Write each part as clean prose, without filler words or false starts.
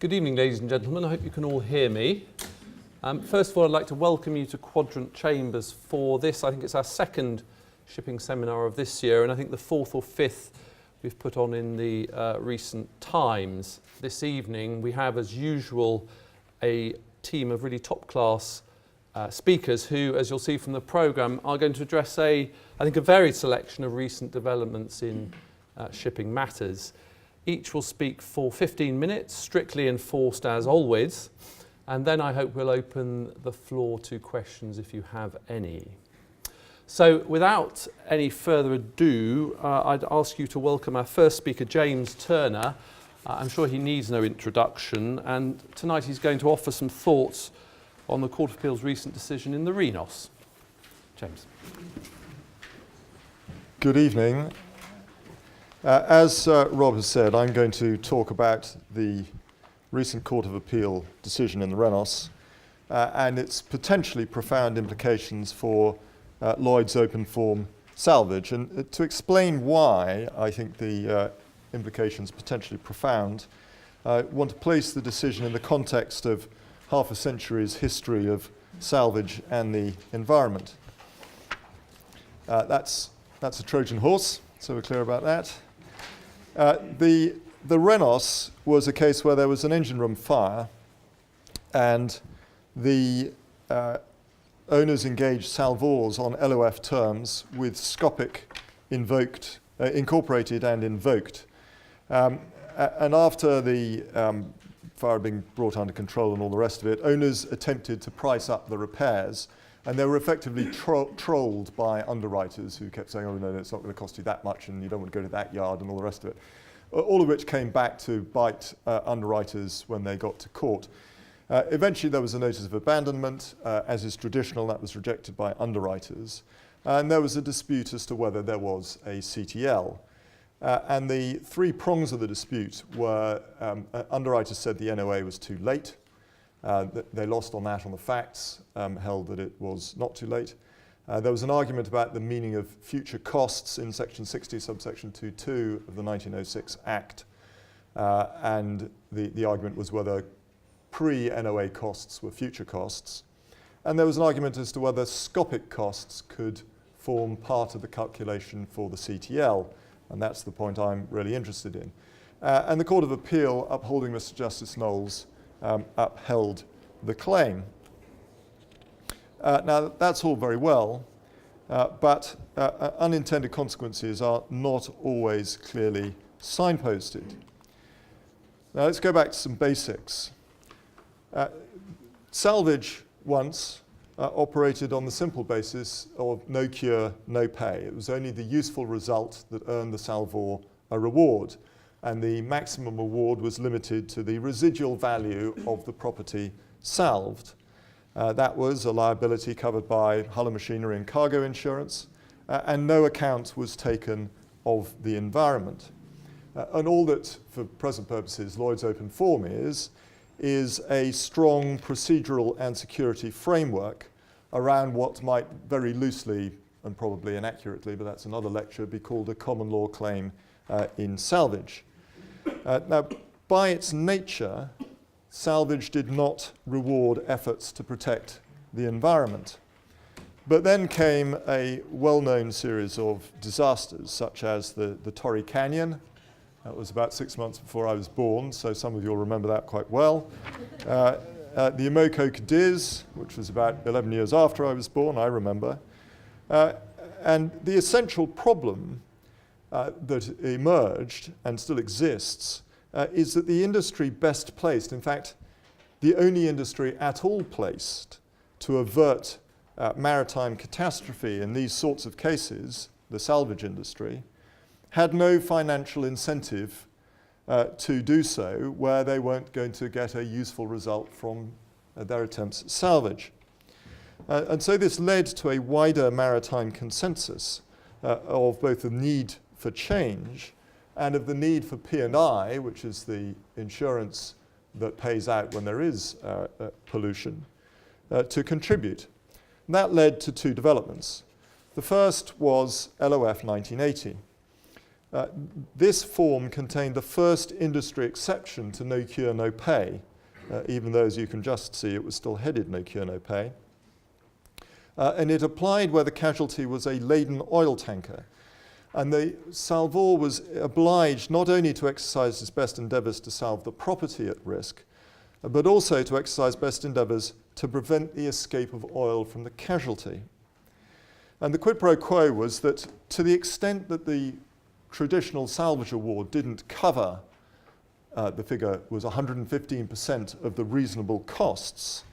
Good evening, ladies and gentlemen. I hope you can all hear me. First of all, I'd like to welcome you to Quadrant Chambers for this. I think it's our second shipping seminar of this year, and I think the fourth or fifth we've put on in the recent times. This evening, we have, as usual, a team of really top-class speakers who, as you'll see from the programme, are going to address I think a varied selection of recent developments in shipping matters. Each will speak for 15 minutes, strictly enforced as always, and then I hope we'll open the floor to questions if you have any. So without any further ado, I'd ask you to welcome our first speaker, James Turner. I'm sure he needs no introduction, and tonight he's going to offer some thoughts on the Court of Appeal's recent decision in the Renos. James. Good evening. As Rob has said, I'm going to talk about the recent Court of Appeal decision in the Renos and its potentially profound implications for Lloyd's open form salvage. And to explain why I think the implications potentially profound, I want to place the decision in the context of half a century's history of salvage and the environment. That's a Trojan horse, so we're clear about that. The Renos was a case where there was an engine room fire, and the owners engaged salvors on LOF terms with Scopic incorporated and invoked. And after the fire being brought under control and all the rest of it, owners attempted to price up the repairs, and they were effectively trolled by underwriters who kept saying, oh no, it's not going to cost you that much and you don't want to go to that yard and all the rest of it. All of which came back to bite underwriters when they got to court. Eventually there was a notice of abandonment, as is traditional. That was rejected by underwriters. And there was a dispute as to whether there was a CTL. And the three prongs of the dispute were underwriters said the NOA was too late. They lost on that on the facts, held that it was not too late. There was an argument about the meaning of future costs in Section 60, subsection 2.2 of the 1906 Act. And the argument was whether pre-NOA costs were future costs. And there was an argument as to whether Scopic costs could form part of the calculation for the CTL. And that's the point I'm really interested in. And the Court of Appeal, upholding Mr. Justice Knowles, upheld the claim. Now, that's all very well, but unintended consequences are not always clearly signposted. Now, let's go back to some basics. Salvage once operated on the simple basis of no cure, no pay. It was only the useful result that earned the salvor a reward, and the maximum award was limited to the residual value of the property salved. That was a liability covered by hull and machinery and cargo insurance, and no account was taken of the environment. And all that, for present purposes, Lloyd's open form is a strong procedural and security framework around what might very loosely, and probably inaccurately, but that's another lecture, be called a common law claim in salvage. Now, by its nature, salvage did not reward efforts to protect the environment. But then came a well-known series of disasters, such as the Torrey Canyon. That was about 6 months before I was born, so some of you will remember that quite well. The Imoko Cadiz, which was about 11 years after I was born, I remember. And the essential problem that emerged and still exists is that the industry best placed, in fact, the only industry at all placed to avert maritime catastrophe in these sorts of cases, the salvage industry, had no financial incentive to do so where they weren't going to get a useful result from their attempts at salvage. And so this led to a wider maritime consensus of both the need for change and of the need for P&I, which is the insurance that pays out when there is pollution, to contribute. And that led to two developments. The first was LOF 1980. This form contained the first industry exception to no cure, no pay, even though, as you can just see, it was still headed no cure, no pay. And it applied where the casualty was a laden oil tanker. And the salvor was obliged not only to exercise its best endeavours to salve the property at risk, but also to exercise best endeavours to prevent the escape of oil from the casualty. And the quid pro quo was that to the extent that the traditional salvage award didn't cover, the figure was 115% of the reasonable costs,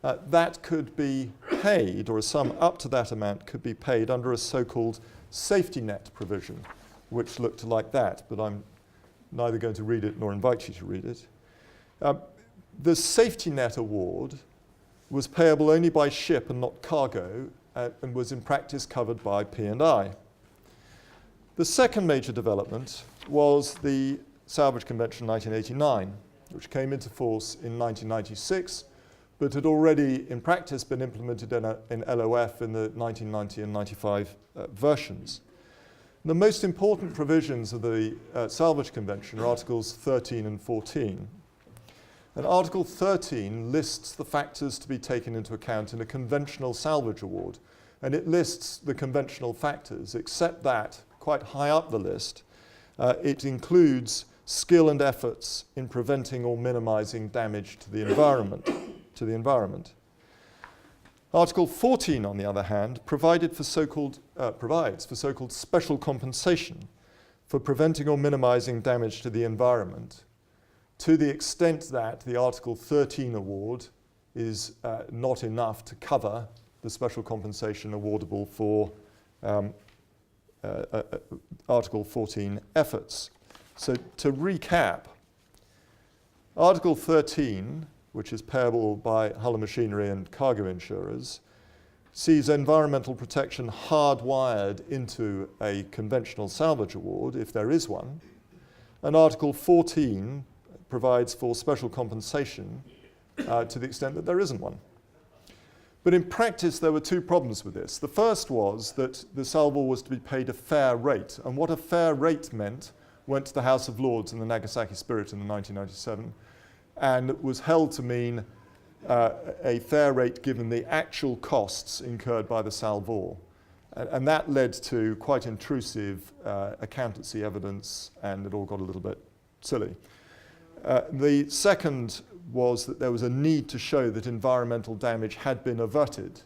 that could be paid, or a sum up to that amount could be paid under a so-called safety net provision, which looked like that, but I'm neither going to read it nor invite you to read it. The safety net award was payable only by ship and not cargo, and was in practice covered by P&I. The second major development was the Salvage Convention 1989, which came into force in 1996, but had already in practice been implemented in LOF in the 1990 and 95 versions. The most important provisions of the Salvage Convention are Articles 13 and 14. And Article 13 lists the factors to be taken into account in a conventional salvage award. And it lists the conventional factors, except that, quite high up the list, it includes skill and efforts in preventing or minimizing damage to the environment. Article 14, on the other hand, provides for so-called special compensation for preventing or minimizing damage to the environment, to the extent that the Article 13 award is not enough to cover the special compensation awardable for Article 14 efforts. So to recap, Article 13, which is payable by hull and machinery and cargo insurers, sees environmental protection hardwired into a conventional salvage award, if there is one. And Article 14 provides for special compensation to the extent that there isn't one. But in practice, there were two problems with this. The first was that the salvor was to be paid a fair rate, and what a fair rate meant went to the House of Lords in the Nagasaki Spirit in 1997, and was held to mean a fair rate given the actual costs incurred by the salvor. And that led to quite intrusive accountancy evidence, and it all got a little bit silly. The second was that there was a need to show that environmental damage had been averted.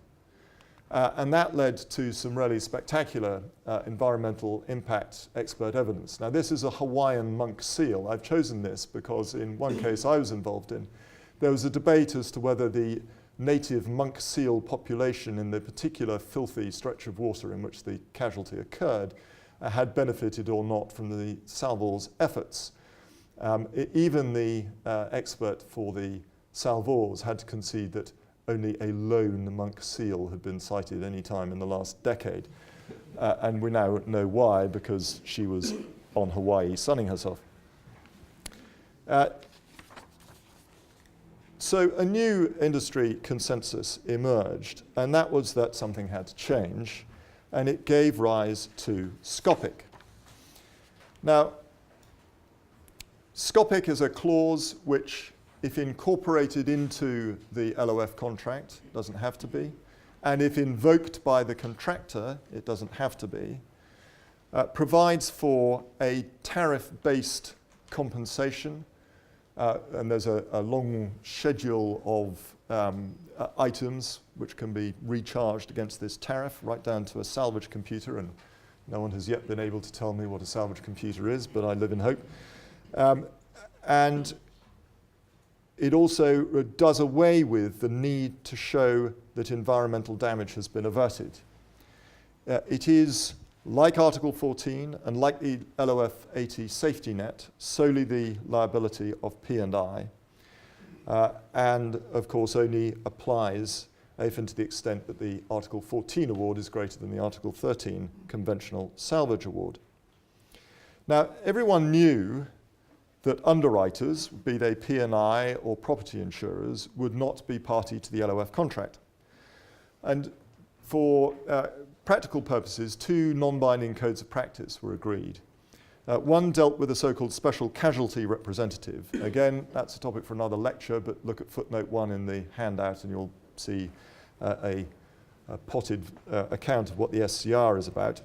And that led to some really spectacular environmental impact expert evidence. Now, this is a Hawaiian monk seal. I've chosen this because in one case I was involved in, there was a debate as to whether the native monk seal population in the particular filthy stretch of water in which the casualty occurred had benefited or not from the salvor's efforts. Even the expert for the salvors had to concede that only a lone monk seal had been sighted any time in the last decade. And we now know why, because she was on Hawaii sunning herself. So a new industry consensus emerged, and that was that something had to change, and it gave rise to SCOPIC. Now, SCOPIC is a clause which, if incorporated into the LOF contract, doesn't have to be, and if invoked by the contractor, it doesn't have to be, provides for a tariff-based compensation, and there's a long schedule of items which can be recharged against this tariff, right down to a salvage computer, and no one has yet been able to tell me what a salvage computer is, but I live in hope. And it also does away with the need to show that environmental damage has been averted. It is, like Article 14 and like the LOF 80 safety net, solely the liability of P&I, and of course only applies if and to the extent that the Article 14 award is greater than the Article 13 conventional salvage award. Now, everyone knew that underwriters, be they P&I or property insurers, would not be party to the LOF contract. And for practical purposes, two non-binding codes of practice were agreed. One dealt with a so-called special casualty representative. Again, that's a topic for another lecture, but look at footnote 1 in the handout and you'll see a potted account of what the SCR is about.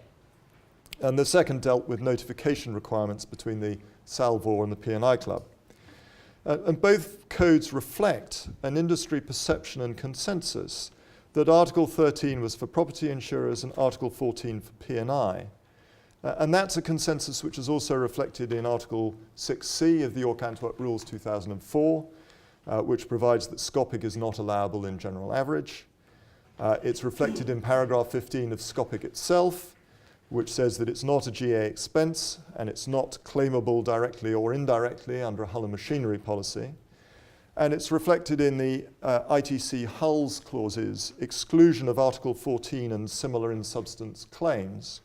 And the second dealt with notification requirements between the Salvor and the P&I Club. And both codes reflect an industry perception and consensus that Article 13 was for property insurers and Article 14 for P&I. And that's a consensus which is also reflected in Article 6C of the York-Antwerp Rules 2004, which provides that SCOPIC is not allowable in general average. It's reflected in paragraph 15 of SCOPIC itself, which says that it's not a GA expense and it's not claimable directly or indirectly under a hull and machinery policy. And it's reflected in the ITC hulls clauses, exclusion of Article 14 and similar in substance claims.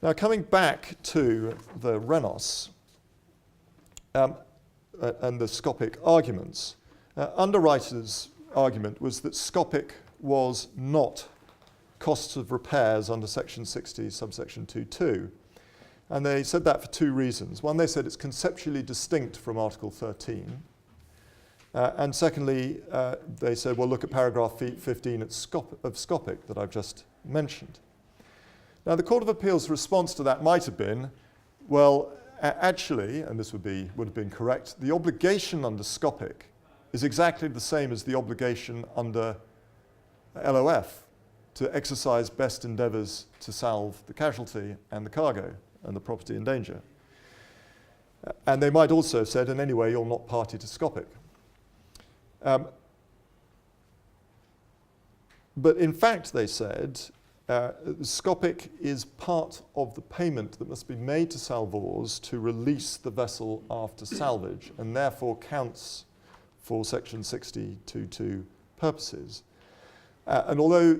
Now, coming back to the Renos and the SCOPIC arguments, underwriters' argument was that SCOPIC was not costs of repairs under Section 60, subsection 2.2. And they said that for two reasons. One, they said it's conceptually distinct from Article 13. And secondly, they said, well, look at paragraph 15 of SCOPIC that I've just mentioned. Now, the Court of Appeal's response to that might have been, well, actually, and this would have been correct, the obligation under SCOPIC is exactly the same as the obligation under LOF to exercise best endeavours to salve the casualty and the cargo and the property in danger. And they might also have said, and anyway, you're not party to SCOPIC. But in fact, they said, SCOPIC is part of the payment that must be made to salvors to release the vessel after salvage, and therefore counts for Section 60.2.2 purposes. And although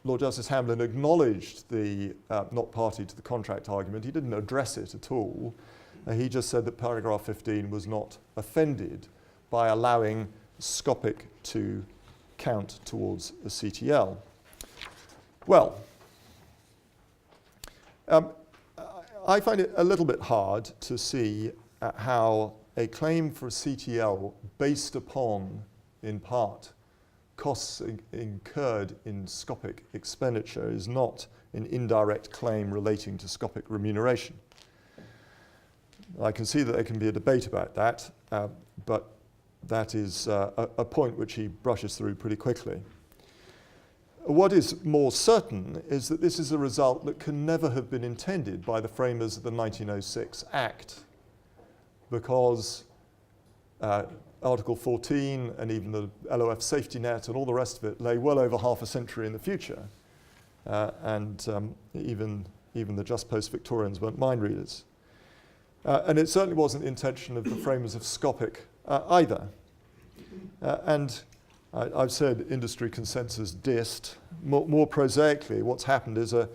Lord Justice Hamlin acknowledged the not party to the contract argument, he didn't address it at all. He just said that paragraph 15 was not offended by allowing SCOPIC to count towards a CTL. Well, I find it a little bit hard to see how a claim for a CTL based upon, in part, costs incurred in SCOPIC expenditure is not an indirect claim relating to SCOPIC remuneration. I can see that there can be a debate about that, but that is a point which he brushes through pretty quickly. What is more certain is that this is a result that can never have been intended by the framers of the 1906 Act, because Article 14 and even the LOF safety net and all the rest of it lay well over half a century in the future. Even the just post-Victorians weren't mind readers. And it certainly wasn't the intention of the framers of SCOPIC either. I've said industry consensus dist. More prosaically, what's happened is a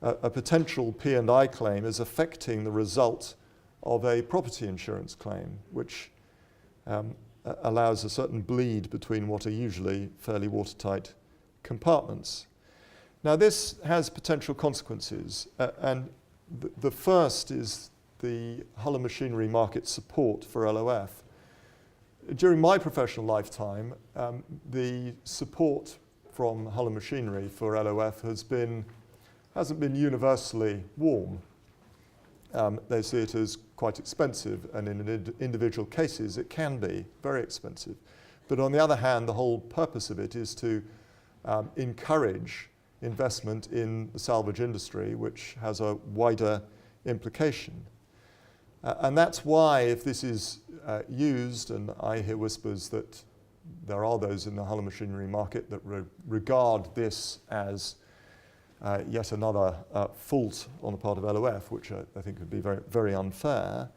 potential P&I claim is affecting the result of a property insurance claim, which allows a certain bleed between what are usually fairly watertight compartments. Now, this has potential consequences, and the first is the hull and machinery market support for LOF. During my professional lifetime, the support from hull and machinery for LOF hasn't been universally warm. They see it as quite expensive, and in individual cases it can be very expensive. But on the other hand, the whole purpose of it is to encourage investment in the salvage industry, which has a wider implication. And that's why, if this is used, and I hear whispers that there are those in the hull and machinery market that regard this as yet another fault on the part of LOF, which I think would be very, very unfair,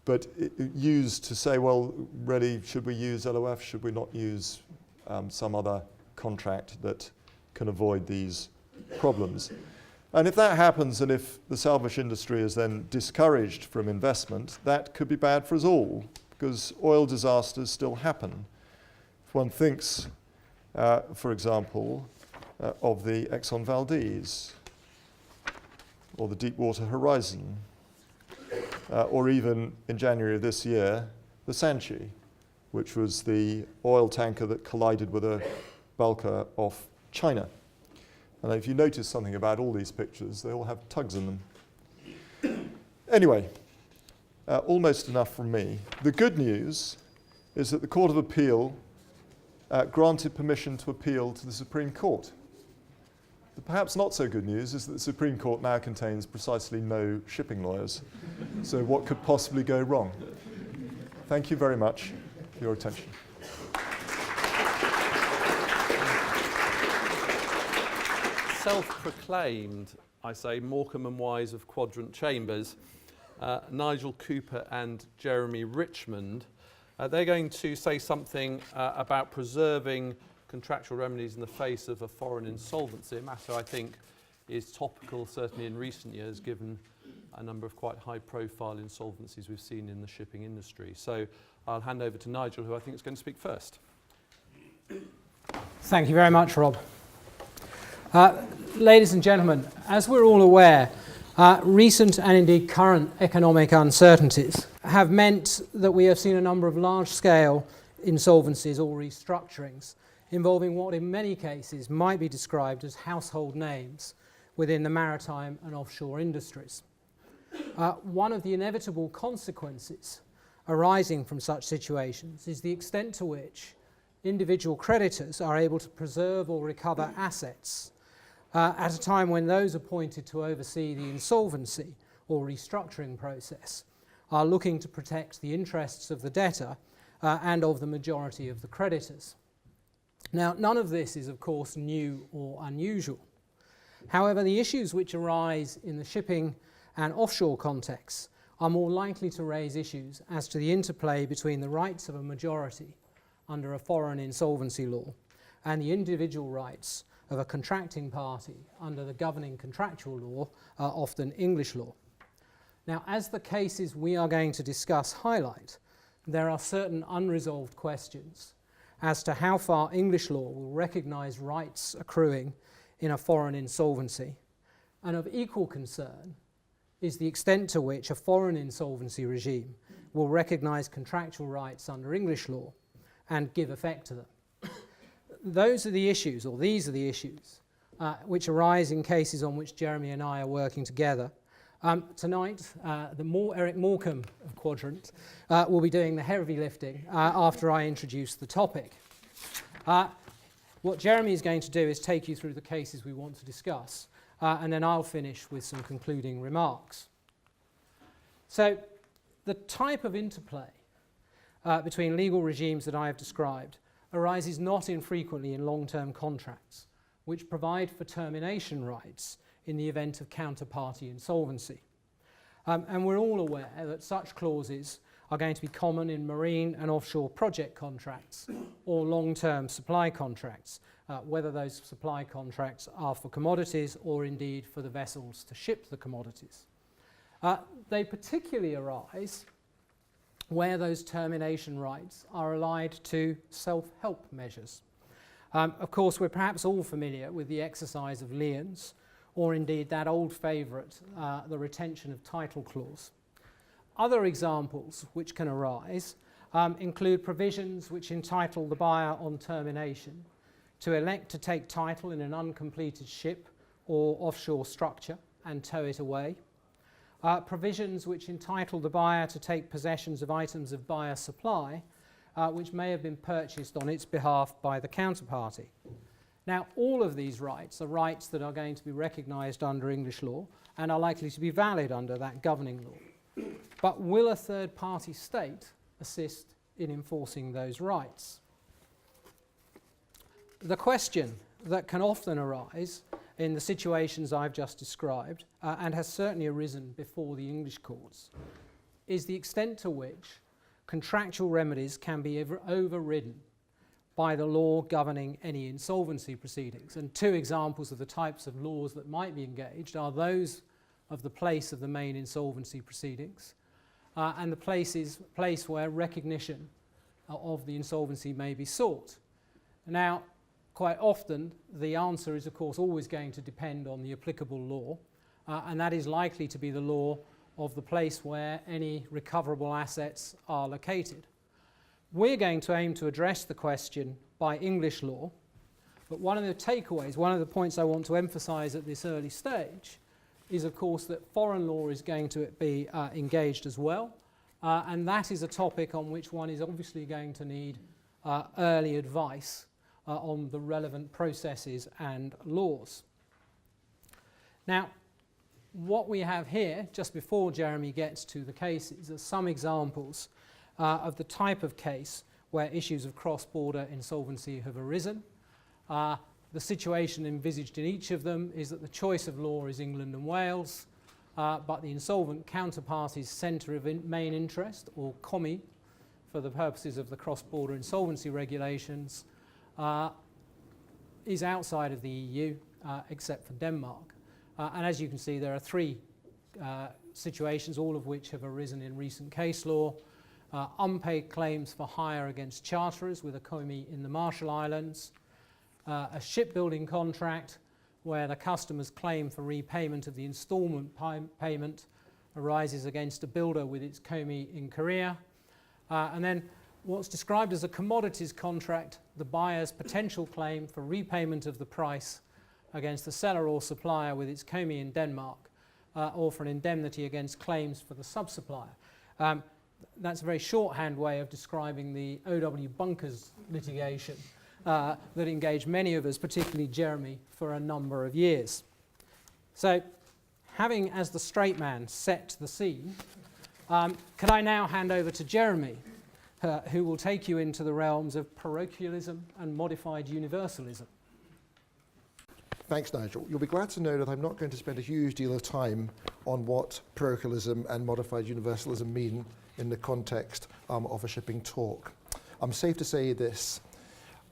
but used to say, well, really, should we use LOF? Should we not use some other contract that can avoid these problems? And if that happens, and if the salvage industry is then discouraged from investment, that could be bad for us all, because oil disasters still happen. If one thinks, for example, of the Exxon Valdez. or the Deepwater Horizon, or even in January of this year, the Sanchi, which was the oil tanker that collided with a bulker off China. And if you notice something about all these pictures, they all have tugs in them. Anyway, almost enough from me. The good news is that the Court of Appeal granted permission to appeal to the Supreme Court. The perhaps not so good news is that the Supreme Court now contains precisely no shipping lawyers. So what could possibly go wrong? Thank you very much for your attention. Self-proclaimed, I say, Morecambe and Wise of Quadrant Chambers, Nigel Cooper and Jeremy Richmond, they're going to say something about preserving contractual remedies in the face of a foreign insolvency, a matter I think is topical certainly in recent years given a number of quite high-profile insolvencies we've seen in the shipping industry. So I'll hand over to Nigel, who I think is going to speak first. Thank you very much, Rob. Ladies and gentlemen, as we're all aware, recent and indeed current economic uncertainties have meant that we have seen a number of large-scale insolvencies or restructurings involving what in many cases might be described as household names within the maritime and offshore industries. One of the inevitable consequences arising from such situations is the extent to which individual creditors are able to preserve or recover assets at a time when those appointed to oversee the insolvency or restructuring process are looking to protect the interests of the debtor and of the majority of the creditors. Now, none of this is, of course, new or unusual. However, the issues which arise in the shipping and offshore contexts are more likely to raise issues as to the interplay between the rights of a majority under a foreign insolvency law and the individual rights of a contracting party under the governing contractual law, often English law. Now, as the cases we are going to discuss highlight, there are certain unresolved questions as to how far English law will recognise rights accruing in a foreign insolvency, and of equal concern is the extent to which a foreign insolvency regime will recognise contractual rights under English law and give effect to them. These are the issues which arise in cases on which Jeremy and I are working together. Tonight, Eric Morecambe of Quadrant will be doing the heavy lifting after I introduce the topic. What Jeremy is going to do is take you through the cases we want to discuss, and then I'll finish with some concluding remarks. So, the type of interplay between legal regimes that I have described arises not infrequently in long-term contracts, which provide for termination rights in the event of counterparty insolvency. And we're all aware that such clauses are going to be common in marine and offshore project contracts or long-term supply contracts, whether those supply contracts are for commodities or indeed for the vessels to ship the commodities. They particularly arise where those termination rights are allied to self-help measures. Of course, we're perhaps all familiar with the exercise of liens, or indeed that old favourite, the retention of title clause. Other examples which can arise include provisions which entitle the buyer on termination to elect to take title in an uncompleted ship or offshore structure and tow it away. Provisions which entitle the buyer to take possessions of items of buyer supply which may have been purchased on its behalf by the counterparty. Now, all of these rights are rights that are going to be recognised under English law and are likely to be valid under that governing law. But will a third-party state assist in enforcing those rights? The question that can often arise in the situations I've just described, and has certainly arisen before the English courts, is the extent to which contractual remedies can be overridden by the law governing any insolvency proceedings. And two examples of the types of laws that might be engaged are those of the place of the main insolvency proceedings and the place where recognition of the insolvency may be sought. Now, quite often, the answer is, of course, always going to depend on the applicable law, and that is likely to be the law of the place where any recoverable assets are located. We're going to aim to address the question by English law, but one of the takeaways, one of the points I want to emphasise at this early stage is, of course, that foreign law is going to be engaged as well, and that is a topic on which one is obviously going to need early advice on the relevant processes and laws. Now, what we have here, just before Jeremy gets to the cases, are some examples of the type of case where issues of cross-border insolvency have arisen. The situation envisaged in each of them is that the choice of law is England and Wales, but the insolvent counterparty's centre of main interest, or COMI, for the purposes of the cross-border insolvency regulations, is outside of the EU, except for Denmark. And as you can see, there are three situations, all of which have arisen in recent case law. Unpaid claims for hire against charterers with a COMI in the Marshall Islands, a shipbuilding contract where the customer's claim for repayment of the instalment payment arises against a builder with its COMI in Korea, and then what's described as a commodities contract, the buyer's potential claim for repayment of the price against the seller or supplier with its COMI in Denmark, or for an indemnity against claims for the sub-supplier. That's a very shorthand way of describing the OW Bunkers litigation that engaged many of us, particularly Jeremy, for a number of years. So, having as the straight man set the scene, can I now hand over to Jeremy, who will take you into the realms of parochialism and modified universalism. Thanks, Nigel. You'll be glad to know that I'm not going to spend a huge deal of time on what parochialism and modified universalism mean in the context of a shipping talk. I'm safe to say this.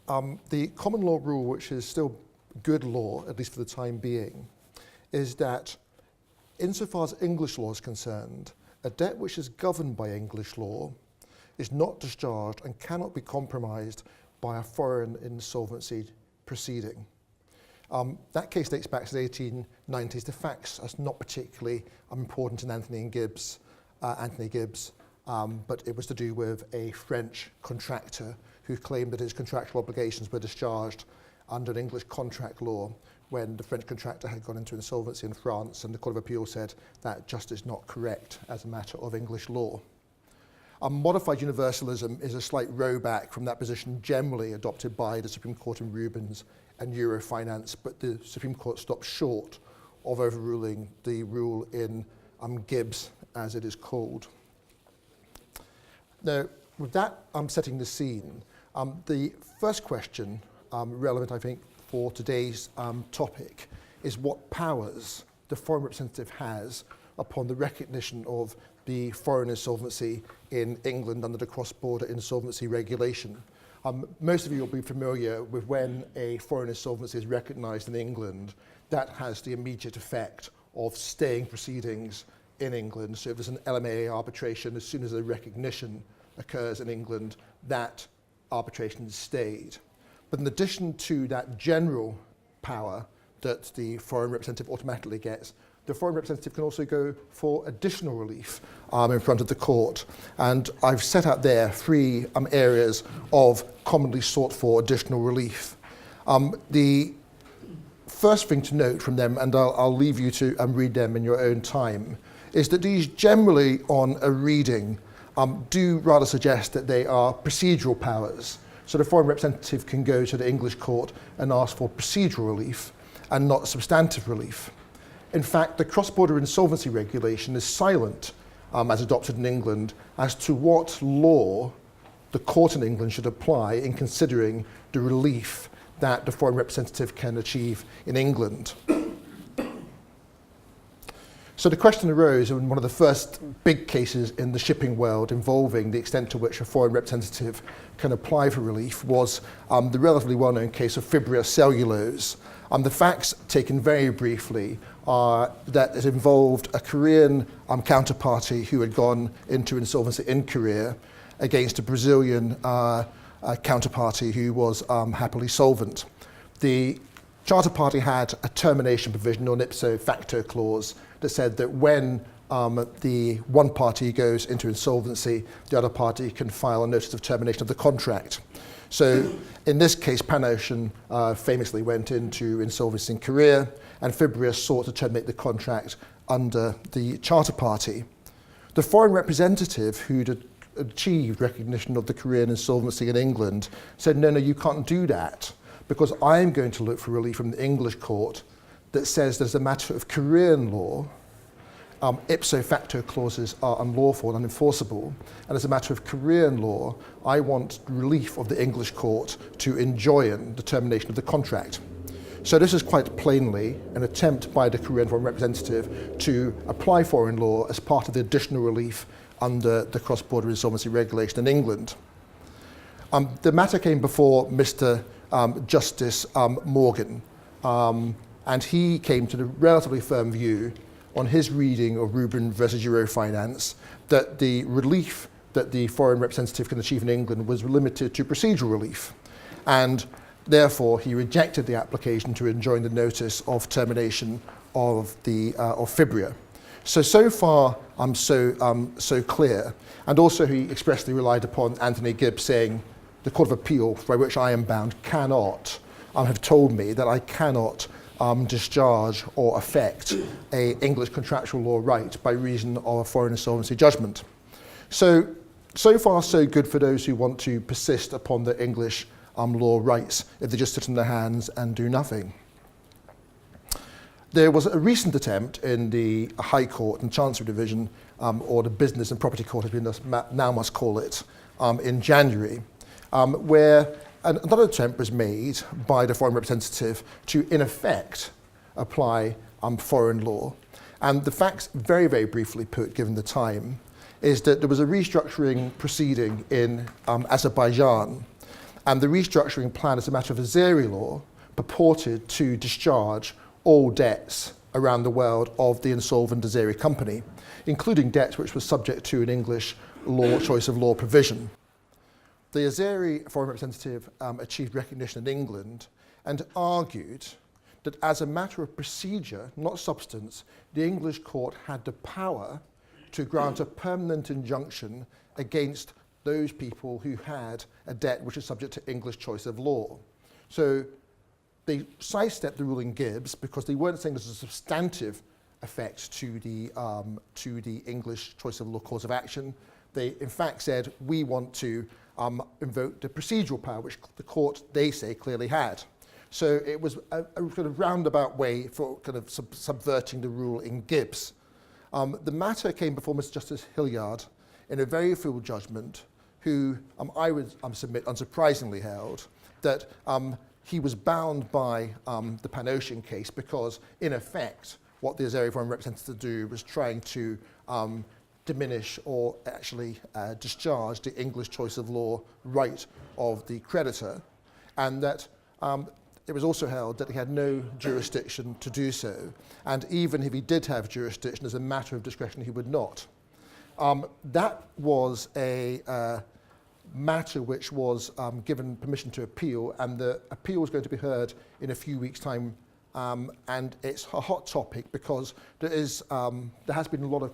The common law rule, which is still good law, at least for the time being, is that insofar as English law is concerned, a debt which is governed by English law is not discharged and cannot be compromised by a foreign insolvency proceeding. That case dates back to the 1890s. The facts are not particularly important in Anthony Gibbs, but it was to do with a French contractor who claimed that his contractual obligations were discharged under an English contract law when the French contractor had gone into insolvency in France, and the Court of Appeal said that just is not correct as a matter of English law. Modified universalism is a slight rowback from that position generally adopted by the Supreme Court in Rubens and Eurofinance, but the Supreme Court stopped short of overruling the rule in Gibbs, as it is called. Now, with that, I'm setting the scene. The first question relevant, I think, for today's topic is what powers the foreign representative has upon the recognition of the foreign insolvency in England under the cross-border insolvency regulation. Most of you will be familiar with when a foreign insolvency is recognised in England, that has the immediate effect of staying proceedings in England. So if there's an LMA arbitration, as soon as a recognition occurs in England, that arbitration is stayed. But in addition to that general power that the foreign representative automatically gets, the foreign representative can also go for additional relief in front of the court. And I've set out there three areas of commonly sought for additional relief. The first thing to note from them, and I'll leave you to read them in your own time, is that these generally on a reading do rather suggest that they are procedural powers. So the foreign representative can go to the English court and ask for procedural relief and not substantive relief. In fact, the cross-border insolvency regulation is silent, as adopted in England, as to what law the court in England should apply in considering the relief that the foreign representative can achieve in England. So the question arose in one of the first big cases in the shipping world involving the extent to which a foreign representative can apply for relief was the relatively well-known case of Fibria Cellulose. The facts, taken very briefly, are that it involved a Korean counterparty who had gone into insolvency in Korea against a Brazilian counterparty who was happily solvent. The charter party had a termination provision, or an ipso facto clause, that said that when the one party goes into insolvency, the other party can file a notice of termination of the contract. So in this case, Pan Ocean famously went into insolvency in Korea, and Fibria sought to terminate the contract under the charter party. The foreign representative who'd achieved recognition of the Korean insolvency in England said, no, you can't do that, because I'm going to look for relief from the English court that says there's a matter of Korean law, ipso facto clauses are unlawful and unenforceable, and as a matter of Korean law, I want relief of the English court to enjoin the termination of the contract. So this is quite plainly an attempt by the Korean foreign representative to apply foreign law as part of the additional relief under the cross-border insolvency regulation in England. The matter came before Mr. Justice Morgan, and he came to the relatively firm view on his reading of Rubin versus Eurofinance that the relief that the foreign representative can achieve in England was limited to procedural relief, and therefore he rejected the application to enjoin the notice of termination of Fibria. So far so clear, and also he expressly relied upon Anthony Gibbs saying the Court of Appeal, by which I am bound, cannot have told me that I cannot discharge or affect an English contractual law right by reason of a foreign insolvency judgment. So far so good for those who want to persist upon the English law rights if they just sit on their hands and do nothing. There was a recent attempt in the High Court and Chancery Division, or the Business and Property Court as we now must call it, in January, where another attempt was made by the foreign representative to, in effect, apply foreign law. And the facts, very, very briefly put, given the time, is that there was a restructuring proceeding in Azerbaijan, and the restructuring plan, as a matter of Azeri law, purported to discharge all debts around the world of the insolvent Azeri company, including debts which were subject to an English law choice of law provision. The Azeri foreign representative achieved recognition in England and argued that as a matter of procedure, not substance, the English court had the power to grant a permanent injunction against those people who had a debt which is subject to English choice of law. So they sidestepped the ruling Gibbs because they weren't saying there's a substantive effect to the English choice of law cause of action. They in fact said, we want to invoke the procedural power, which the court, they say, clearly had. So it was a kind of roundabout way for kind of subverting the rule in Gibbs. The matter came before Mr. Justice Hilliard in a very full judgment, who I would submit unsurprisingly held that he was bound by the Pan Ocean case because, in effect, what the Azeri foreign representative do was trying to diminish or actually discharge the English choice of law right of the creditor, and that it was also held that he had no jurisdiction to do so, and even if he did have jurisdiction, as a matter of discretion, he would not. That was a matter which was given permission to appeal, and the appeal was going to be heard in a few weeks' time, and it's a hot topic because there has been a lot of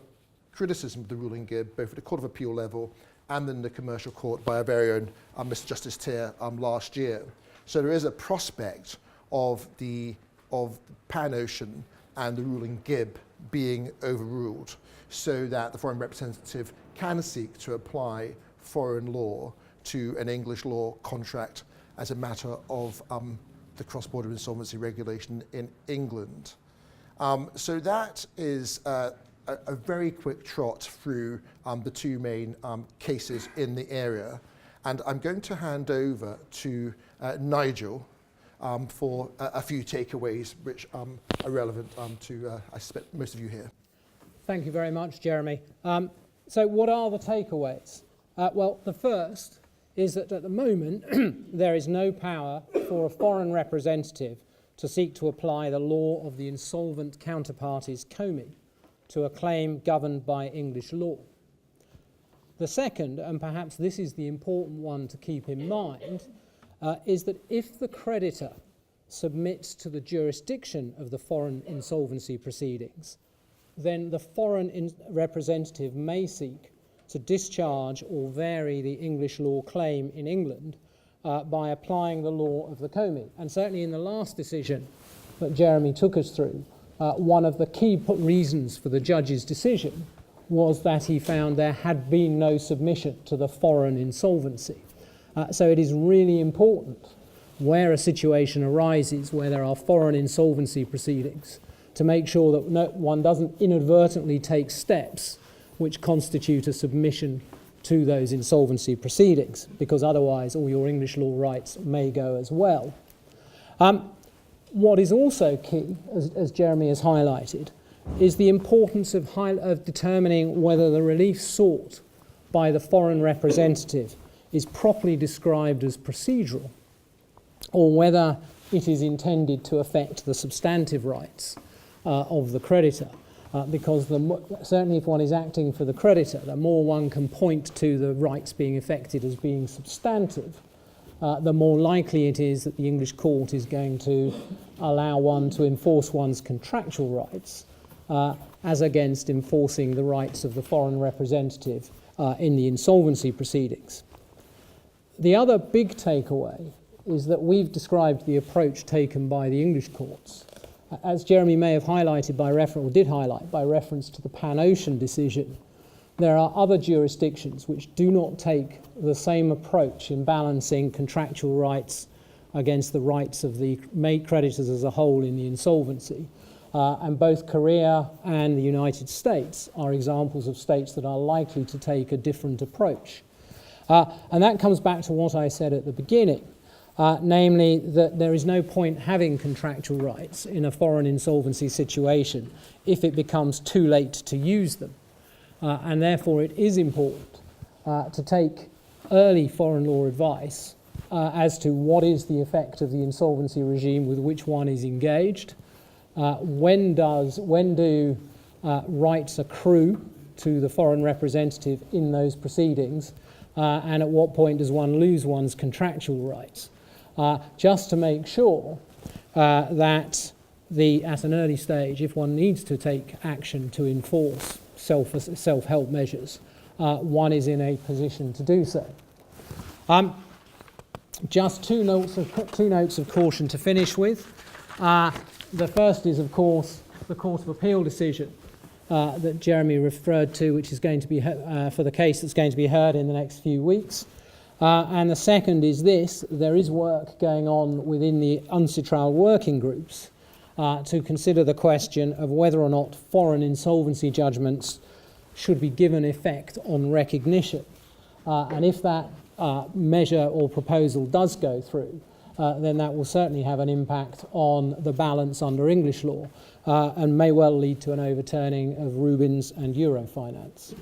criticism of the ruling Gibb, both at the Court of Appeal level and in the commercial court by our very own Mr. Justice Tier last year. So there is a prospect of Pan Ocean and the ruling Gibb being overruled, so that the foreign representative can seek to apply foreign law to an English law contract as a matter of the cross-border insolvency regulation in England. So that is a very quick trot through the two main cases in the area. And I'm going to hand over to Nigel for a few takeaways which are relevant to, I suspect, most of you here. Thank you very much, Jeremy. So what are the takeaways? Well, the first is that at the moment there is no power for a foreign representative to seek to apply the law of the insolvent counterparty's commi to a claim governed by English law. The second, and perhaps this is the important one to keep in mind, is that if the creditor submits to the jurisdiction of the foreign insolvency proceedings, then the foreign representative may seek to discharge or vary the English law claim in England by applying the law of the Comey. And certainly in the last decision that Jeremy took us through, one of the key reasons for the judge's decision was that he found there had been no submission to the foreign insolvency. So it is really important where a situation arises where there are foreign insolvency proceedings to make sure that one doesn't inadvertently take steps which constitute a submission to those insolvency proceedings, because otherwise all your English law rights may go as well. What is also key, as Jeremy has highlighted, is the importance of determining whether the relief sought by the foreign representative is properly described as procedural, or whether it is intended to affect the substantive rights of the creditor. Because certainly if one is acting for the creditor, the more one can point to the rights being affected as being substantive, the more likely it is that the English court is going to allow one to enforce one's contractual rights as against enforcing the rights of the foreign representative in the insolvency proceedings. The other big takeaway is that we've described the approach taken by the English courts. As Jeremy may have highlighted by reference, or did highlight by reference to the Pan-Ocean decision, there are other jurisdictions which do not take the same approach in balancing contractual rights against the rights of the creditors as a whole in the insolvency. And both Korea and the United States are examples of states that are likely to take a different approach. And that comes back to what I said at the beginning. Namely that there is no point having contractual rights in a foreign insolvency situation if it becomes too late to use them. And therefore it is important to take early foreign law advice as to what is the effect of the insolvency regime with which one is engaged, when do rights accrue to the foreign representative in those proceedings, and at what point does one lose one's contractual rights. Just to make sure that at an early stage, if one needs to take action to enforce self-help measures, one is in a position to do so. Just two notes of caution to finish with. The first is, of course, the Court of Appeal decision that Jeremy referred to, which is going to be for the case that's going to be heard in the next few weeks. And the second is this: there is work going on within the UNCITRAL working groups to consider the question of whether or not foreign insolvency judgments should be given effect on recognition. And if that measure or proposal does go through, then that will certainly have an impact on the balance under English law and may well lead to an overturning of Rubin's and Eurofinance.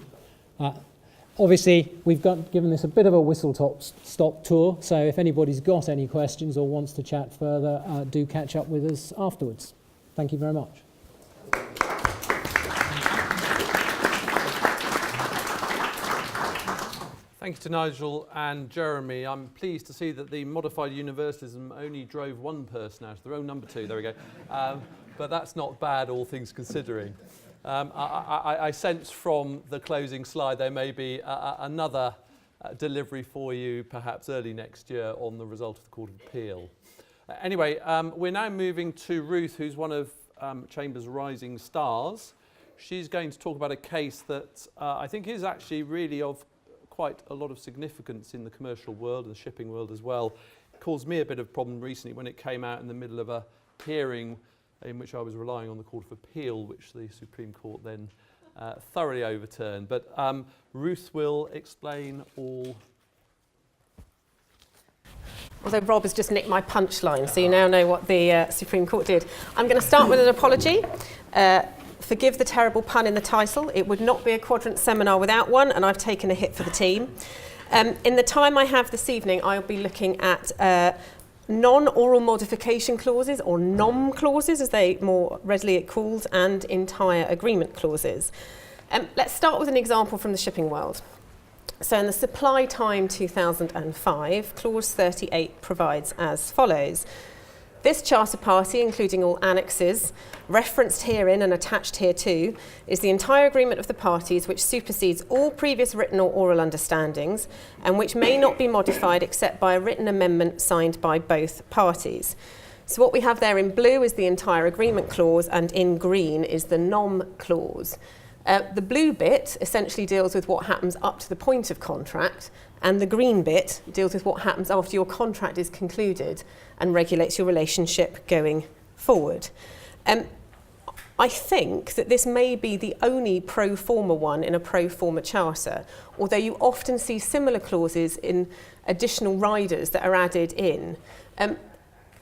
Obviously, we've given this a bit of a whistle-stop tour, so if anybody's got any questions or wants to chat further, do catch up with us afterwards. Thank you very much. Thank you to Nigel and Jeremy. I'm pleased to see that the modified universalism only drove one person out of the row, number 2, there we go. But that's not bad, all things considering. I sense from the closing slide there may be another delivery for you perhaps early next year on the result of the Court of Appeal. Anyway, we're now moving to Ruth, who's one of Chambers' rising stars. She's going to talk about a case that I think is actually really of quite a lot of significance in the commercial world and the shipping world as well. It caused me a bit of problem recently when it came out in the middle of a hearing in which I was relying on the Court of Appeal, which the Supreme Court then thoroughly overturned. But Ruth will explain all. Although Rob has just nicked my punchline, so you now know what the Supreme Court did. I'm going to start with an apology. Forgive the terrible pun in the title. It would not be a quadrant seminar without one, and I've taken a hit for the team. In the time I have this evening, I'll be looking at non-oral modification clauses, or NOM clauses, as they more readily are called, and entire agreement clauses. Let's start with an example from the shipping world. So in the Supply Time 2005, Clause 38 provides as follows. This charter party, including all annexes, referenced herein and attached hereto, is the entire agreement of the parties which supersedes all previous written or oral understandings and which may not be modified except by a written amendment signed by both parties. So what we have there in blue is the entire agreement clause, and in green is the NOM clause. The blue bit essentially deals with what happens up to the point of contract, and the green bit deals with what happens after your contract is concluded and regulates your relationship going forward. I think that this may be the only pro forma one in a pro forma charter, although you often see similar clauses in additional riders that are added in.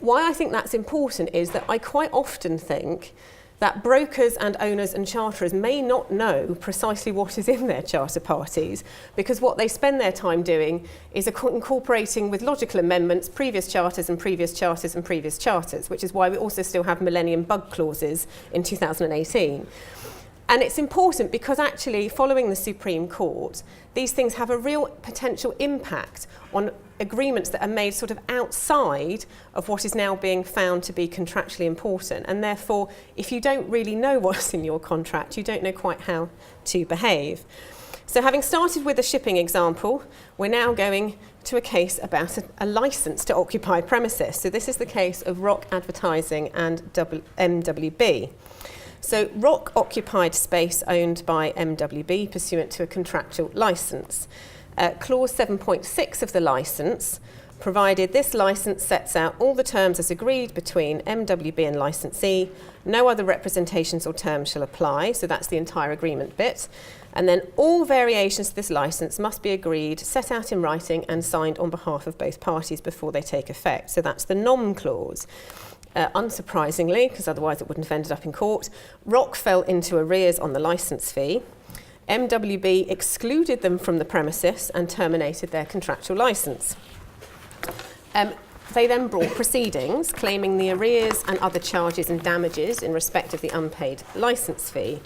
Why I think that's important is that I quite often think that brokers and owners and charterers may not know precisely what is in their charter parties, because what they spend their time doing is incorporating with logical amendments previous charters and previous charters and previous charters, which is why we also still have Millennium Bug clauses in 2018. And it's important because actually, following the Supreme Court, these things have a real potential impact on agreements that are made sort of outside of what is now being found to be contractually important. And therefore, if you don't really know what's in your contract, you don't know quite how to behave. So having started with a shipping example, we're now going to a case about a licence to occupy premises. So this is the case of Rock Advertising and MWB. So Rock occupied space owned by MWB pursuant to a contractual licence. Clause 7.6 of the licence provided this licence sets out all the terms as agreed between MWB and licensee. No other representations or terms shall apply, so that's the entire agreement bit. And then all variations to this licence must be agreed, set out in writing and signed on behalf of both parties before they take effect. So that's the NOM clause. Unsurprisingly, because otherwise it wouldn't have ended up in court, Rock fell into arrears on the licence fee. MWB excluded them from the premises and terminated their contractual licence. They then brought proceedings claiming the arrears and other charges and damages in respect of the unpaid licence fee.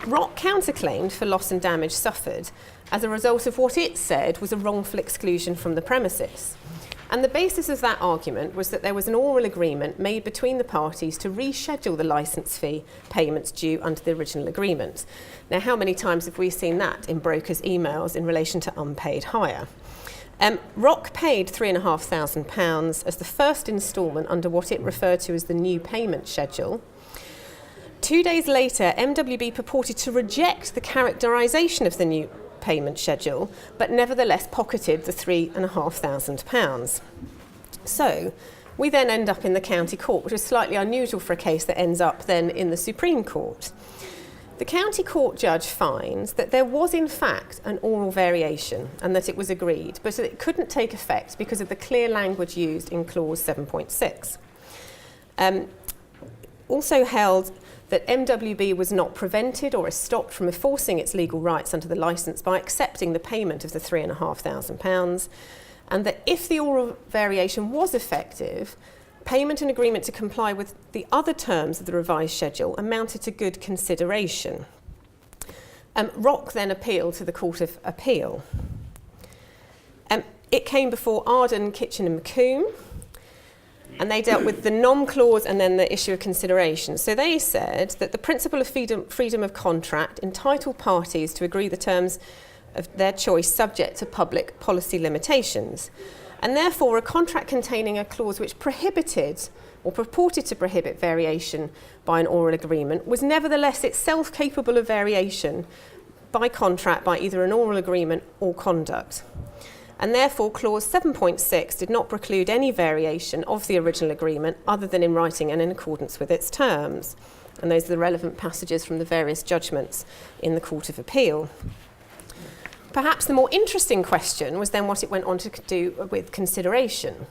Rock counterclaimed for loss and damage suffered as a result of what it said was a wrongful exclusion from the premises. And the basis of that argument was that there was an oral agreement made between the parties to reschedule the licence fee payments due under the original agreement. Now, how many times have we seen that in brokers' emails in relation to unpaid hire? Rock paid £3,500 as the first instalment under what it referred to as the new payment schedule. 2 days later, MWB purported to reject the characterisation of the new payment schedule, but nevertheless pocketed the £3,500. So we then end up in the county court, which is slightly unusual for a case that ends up then in the Supreme Court. The county court judge finds that there was in fact an oral variation and that it was agreed, but it couldn't take effect because of the clear language used in clause 7.6. Also held that MWB was not prevented or stopped from enforcing its legal rights under the licence by accepting the payment of the £3,500, and that if the oral variation was effective, payment and agreement to comply with the other terms of the revised schedule amounted to good consideration. Rock then appealed to the Court of Appeal. It came before Arden, Kitchen and McComb, and they dealt with the NOM clause and then the issue of consideration. So they said that the principle of freedom of contract entitled parties to agree the terms of their choice subject to public policy limitations. And therefore, a contract containing a clause which prohibited or purported to prohibit variation by an oral agreement was nevertheless itself capable of variation by contract by either an oral agreement or conduct. And therefore, clause 7.6 did not preclude any variation of the original agreement other than in writing and in accordance with its terms. And those are the relevant passages from the various judgments in the Court of Appeal. Perhaps the more interesting question was then what it went on to do with consideration.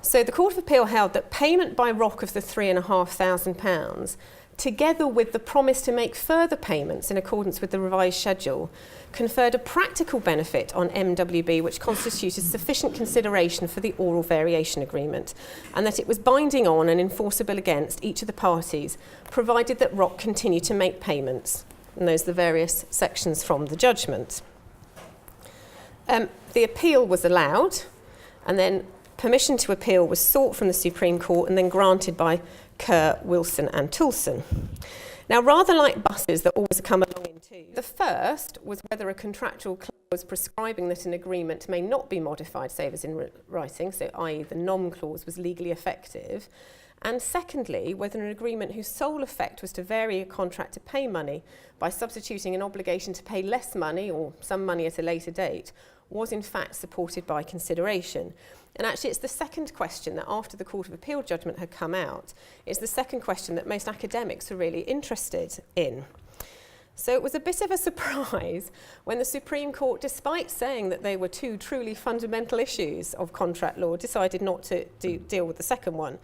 So the Court of Appeal held that payment by Rock of the £3,500, together with the promise to make further payments in accordance with the revised schedule, conferred a practical benefit on MWB which constituted sufficient consideration for the oral variation agreement, and that it was binding on and enforceable against each of the parties, provided that Rock continued to make payments. And those are the various sections from the judgment. The appeal was allowed, and then permission to appeal was sought from the Supreme Court and then granted by Kerr, Wilson and Toulson. Now, rather like buses that always come along in twos, the first was whether a contractual clause prescribing that an agreement may not be modified, save as in writing, so i.e. the nom clause was legally effective, and secondly, whether an agreement whose sole effect was to vary a contract to pay money by substituting an obligation to pay less money or some money at a later date was in fact supported by consideration. And actually it's the second question that after the Court of Appeal judgment had come out, it's the second question that most academics are really interested in. So it was a bit of a surprise when the Supreme Court, despite saying that they were two truly fundamental issues of contract law, decided not to deal with the second one.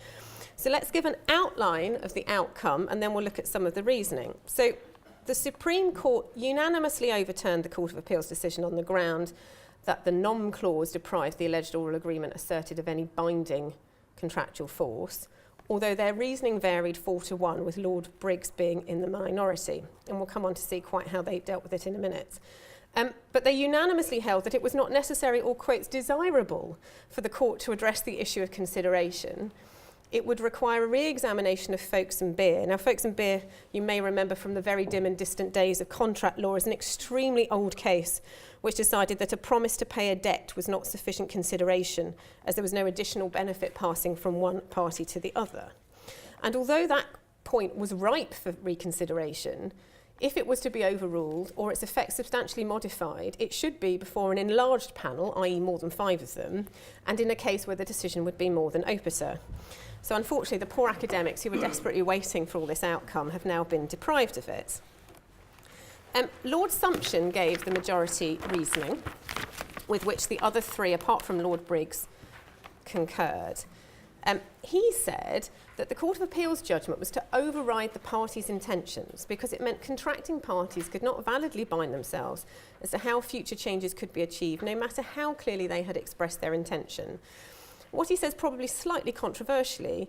So let's give an outline of the outcome and then we'll look at some of the reasoning. So the Supreme Court unanimously overturned the Court of Appeal's decision on the ground that the nom clause deprived the alleged oral agreement asserted of any binding contractual force, although their reasoning varied 4-1, with Lord Briggs being in the minority. And we'll come on to see quite how they dealt with it in a minute. But they unanimously held that it was not necessary or, quotes, desirable for the court to address the issue of consideration. It would require a re-examination of Folkes and Beer. Now, Folkes and Beer, you may remember from the very dim and distant days of contract law, is an extremely old case which decided that a promise to pay a debt was not sufficient consideration, as there was no additional benefit passing from one party to the other. And although that point was ripe for reconsideration, if it was to be overruled or its effects substantially modified, it should be before an enlarged panel, i.e. more than 5 of them, and in a case where the decision would be more than opita. So unfortunately, the poor academics who were desperately waiting for all this outcome have now been deprived of it. Lord Sumption gave the majority reasoning, with which the other 3, apart from Lord Briggs, concurred. He said that the Court of Appeal's judgment was to override the parties' intentions because it meant contracting parties could not validly bind themselves as to how future changes could be achieved, no matter how clearly they had expressed their intention. What he says, probably slightly controversially,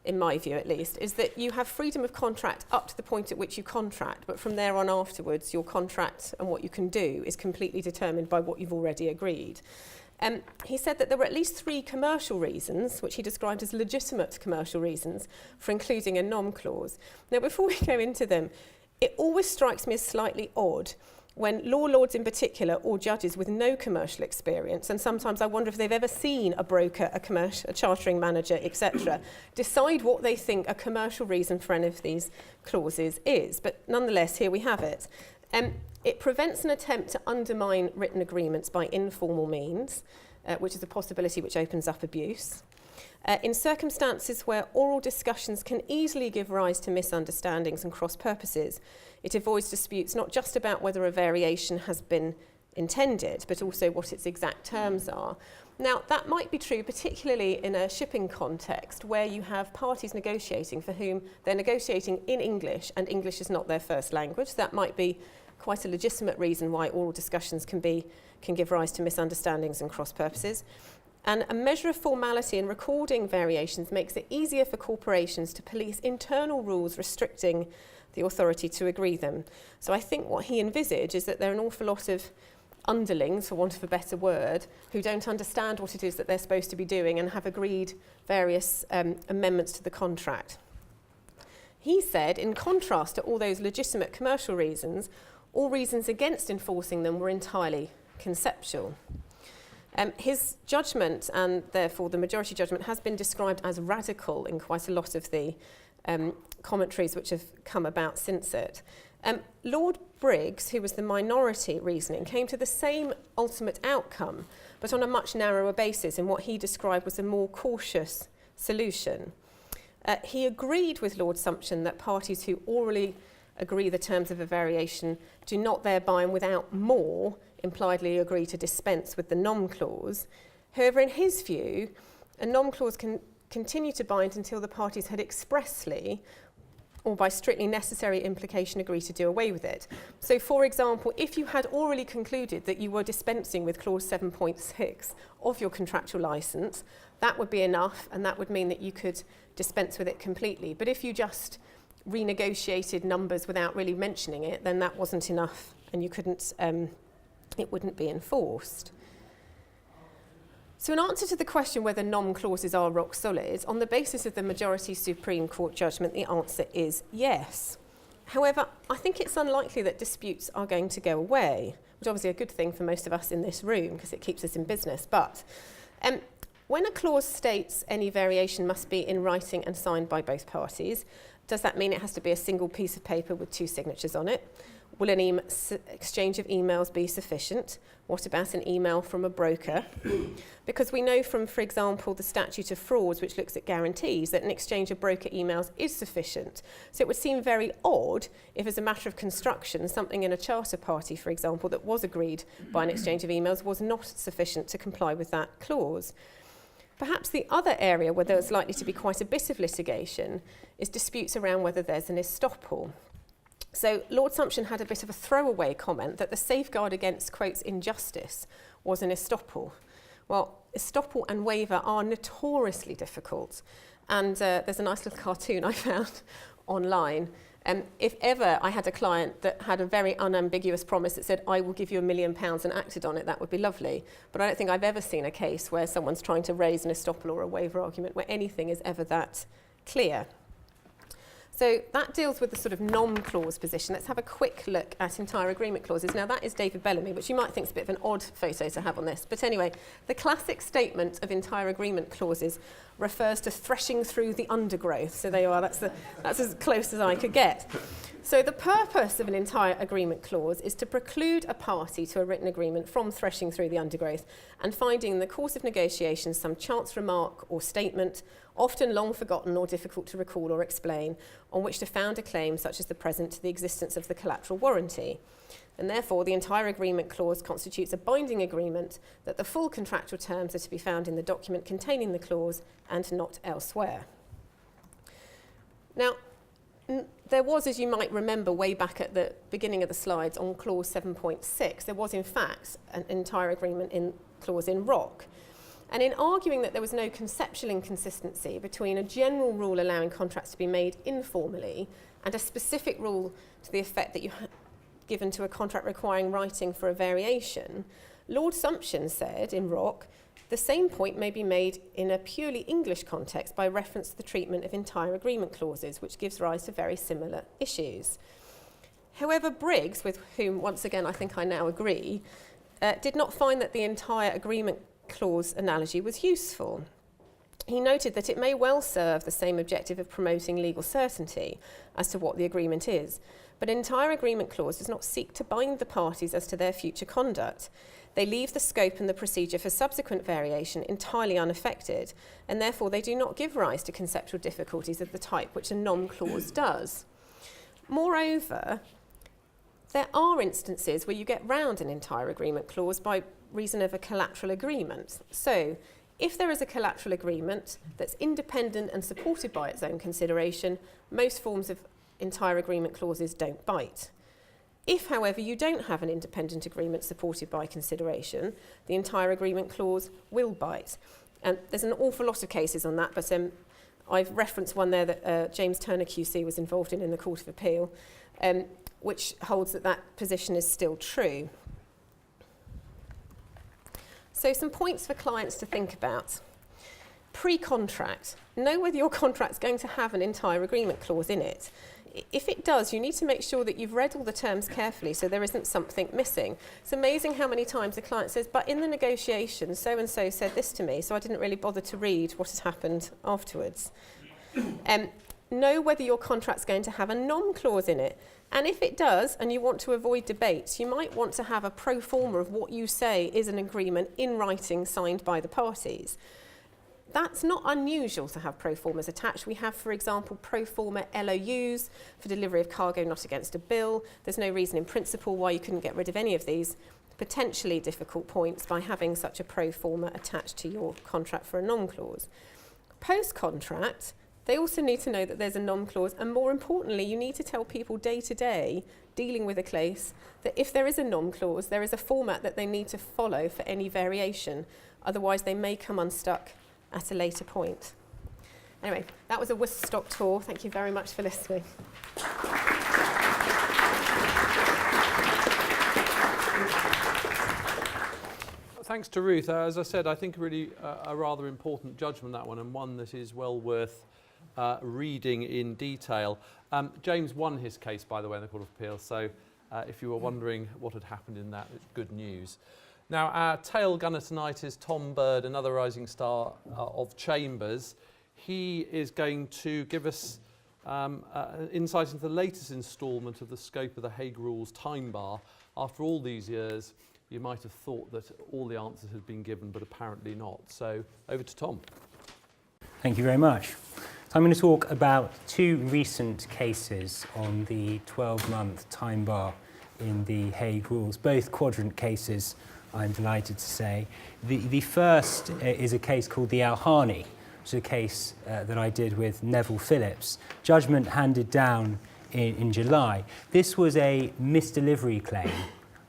in my view at least, is that you have freedom of contract up to the point at which you contract, but from there on afterwards, your contract and what you can do is completely determined by what you've already agreed. He said that there were at least 3 commercial reasons, which he described as legitimate commercial reasons, for including a nom clause. Now, before we go into them, it always strikes me as slightly odd when law lords in particular, or judges with no commercial experience, and sometimes I wonder if they've ever seen a broker, a chartering manager, etc., decide what they think a commercial reason for any of these clauses is. But nonetheless, here we have it. It prevents an attempt to undermine written agreements by informal means, which is a possibility which opens up abuse. In circumstances where oral discussions can easily give rise to misunderstandings and cross-purposes, it avoids disputes not just about whether a variation has been intended, but also what its exact terms are. Now, that might be true, particularly in a shipping context where you have parties negotiating for whom they're negotiating in English and English is not their first language. That might be quite a legitimate reason why oral discussions can give rise to misunderstandings and cross-purposes. And a measure of formality in recording variations makes it easier for corporations to police internal rules restricting the authority to agree them. So I think what he envisaged is that there are an awful lot of underlings, for want of a better word, who don't understand what it is that they're supposed to be doing and have agreed various amendments to the contract. He said, in contrast to all those legitimate commercial reasons, all reasons against enforcing them were entirely conceptual. His judgment, and therefore the majority judgment, has been described as radical in quite a lot of the commentaries which have come about since it. Lord Briggs, who was the minority reasoning, came to the same ultimate outcome, but on a much narrower basis in what he described was a more cautious solution. He agreed with Lord Sumption that parties who orally agree the terms of a variation do not thereby and without more impliedly agree to dispense with the nom clause. However, in his view, a nom clause can continue to bind until the parties had expressly or by strictly necessary implication agree to do away with it. So, for example, if you had orally concluded that you were dispensing with clause 7.6 of your contractual licence, that would be enough, and that would mean that you could dispense with it completely. But if you just renegotiated numbers without really mentioning it, then that wasn't enough, and you couldn't, it wouldn't be enforced. So in answer to the question whether nom clauses are rock solid, on the basis of the majority Supreme Court judgment, the answer is yes. However, I think it's unlikely that disputes are going to go away, which is obviously a good thing for most of us in this room because it keeps us in business. But when a clause states any variation must be in writing and signed by both parties, does that mean it has to be a single piece of paper with 2 signatures on it? Will an exchange of emails be sufficient? What about an email from a broker? Because we know from, for example, the statute of frauds, which looks at guarantees, that an exchange of broker emails is sufficient. So it would seem very odd if, as a matter of construction, something in a charter party, for example, that was agreed by an exchange of emails was not sufficient to comply with that clause. Perhaps the other area where there's likely to be quite a bit of litigation is disputes around whether there's an estoppel. So Lord Sumption had a bit of a throwaway comment that the safeguard against, quotes, injustice was an estoppel. Well, estoppel and waiver are notoriously difficult. And there's a nice little cartoon I found online. If ever I had a client that had a very unambiguous promise that said, I will give you £1 million and acted on it, that would be lovely. But I don't think I've ever seen a case where someone's trying to raise an estoppel or a waiver argument where anything is ever that clear. So that deals with the sort of nom clause position. Let's have a quick look at entire agreement clauses. Now that is David Bellamy, which you might think is a bit of an odd photo to have on this. But anyway, the classic statement of entire agreement clauses refers to threshing through the undergrowth. So there you are, that's as close as I could get. So the purpose of an entire agreement clause is to preclude a party to a written agreement from threshing through the undergrowth and finding in the course of negotiations some chance remark or statement, often long forgotten or difficult to recall or explain, on which to found a claim such as the present to the existence of the collateral warranty. And therefore, the entire agreement clause constitutes a binding agreement that the full contractual terms are to be found in the document containing the clause and not elsewhere. Now, there was, as you might remember, way back at the beginning of the slides on clause 7.6, there was in fact an entire agreement clause in ROC. And in arguing that there was no conceptual inconsistency between a general rule allowing contracts to be made informally and a specific rule to the effect that you given to a contract requiring writing for a variation, Lord Sumption said in ROC, the same point may be made in a purely English context by reference to the treatment of entire agreement clauses, which gives rise to very similar issues. However, Briggs, with whom once again I think I now agree, did not find that the entire agreement clause analogy was useful. He noted that it may well serve the same objective of promoting legal certainty as to what the agreement is, but an entire agreement clause does not seek to bind the parties as to their future conduct. They leave the scope and the procedure for subsequent variation entirely unaffected, and therefore they do not give rise to conceptual difficulties of the type which a nom clause does. Moreover, there are instances where you get round an entire agreement clause by reason of a collateral agreement. So, if there is a collateral agreement that's independent and supported by its own consideration, most forms of entire agreement clauses don't bite. If, however, you don't have an independent agreement supported by consideration, the entire agreement clause will bite. And there's an awful lot of cases on that, but I've referenced one there that James Turner QC was involved in the Court of Appeal, which holds that that position is still true. So some points for clients to think about. Pre-contract, know whether your contract's going to have an entire agreement clause in it. If it does, you need to make sure that you've read all the terms carefully so there isn't something missing. It's amazing how many times the client says, but in the negotiation, so-and-so said this to me, so I didn't really bother to read what has happened afterwards. Know whether your contract's going to have a nom clause in it. And if it does, and you want to avoid debates, you might want to have a pro forma of what you say is an agreement in writing signed by the parties. That's not unusual to have pro formas attached. We have, for example, pro forma LOUs for delivery of cargo not against a bill. There's no reason in principle why you couldn't get rid of any of these potentially difficult points by having such a pro forma attached to your contract for a nom clause. Post-contract, they also need to know that there's a nom clause, and more importantly, you need to tell people day to day, dealing with a case, that if there is a nom clause, there is a format that they need to follow for any variation. Otherwise, they may come unstuck at a later point. Anyway, that was a whistle-stop tour. Thank you very much for listening. Thanks to Ruth. As I said, I think really a rather important judgment, that one, and one that is well worth reading in detail. James won his case, by the way, in the Court of Appeal, so if you were wondering what had happened in that, it's good news. Now, our tail gunner tonight is Tom Byrd, another rising star of Chambers. He is going to give us insight into the latest instalment of the scope of the Hague Rules time bar. After all these years, you might have thought that all the answers had been given, but apparently not. So, over to Tom. Thank you very much. So I'm going to talk about two recent cases on the 12-month time bar in the Hague Rules, both quadrant cases, I'm delighted to say. The first is a case called the Harney, which is a case that I did with Neville Phillips. Judgment handed down in July. This was a misdelivery claim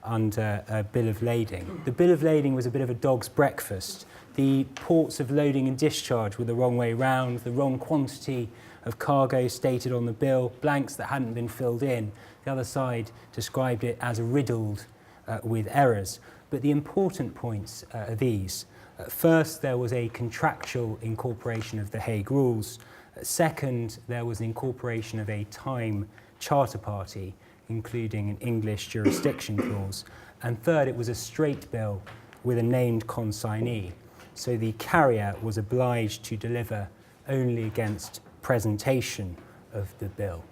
under a bill of lading. The bill of lading was a bit of a dog's breakfast. The ports of loading and discharge were the wrong way round, the wrong quantity of cargo stated on the bill, blanks that hadn't been filled in. The other side described it as riddled with errors. But the important points are these. First, there was a contractual incorporation of the Hague Rules. Second, there was an incorporation of a time charter party, including an English jurisdiction clause. And third, it was a straight bill with a named consignee. So the carrier was obliged to deliver only against presentation of the bill.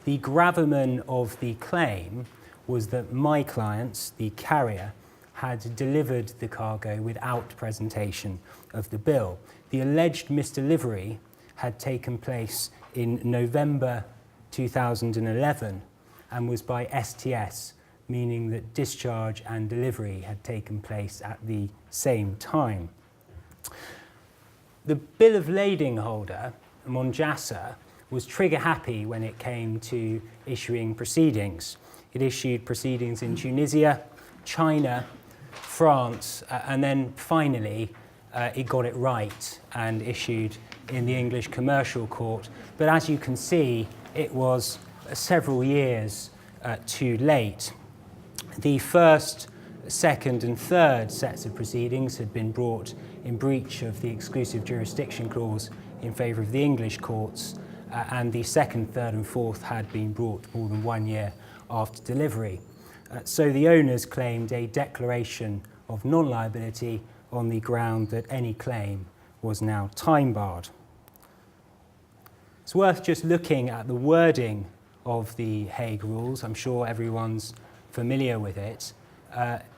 The gravamen of the claim was that my clients, the carrier, had delivered the cargo without presentation of the bill. The alleged misdelivery had taken place in November 2011 and was by STS, meaning that discharge and delivery had taken place at the same time. The bill of lading holder, Monjassa, was trigger happy when it came to issuing proceedings. It issued proceedings in Tunisia, China, France, and then finally it got it right and issued in the English Commercial Court. But as you can see, it was several years too late. The first, second and third sets of proceedings had been brought in breach of the exclusive jurisdiction clause in favour of the English courts, and the second, third and fourth had been brought more than 1 year after delivery. So the owners claimed a declaration of non-liability on the ground that any claim was now time-barred. It's worth just looking at the wording of the Hague Rules. I'm sure everyone's familiar with it.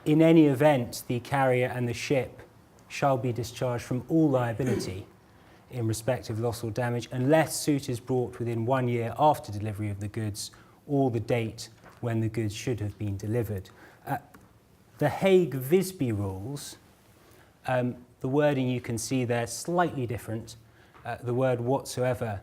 In any event, the carrier and the ship shall be discharged from all liability in respect of loss or damage unless suit is brought within 1 year after delivery of the goods or the date when the goods should have been delivered. The Hague Visby rules, the wording you can see there slightly different. The word whatsoever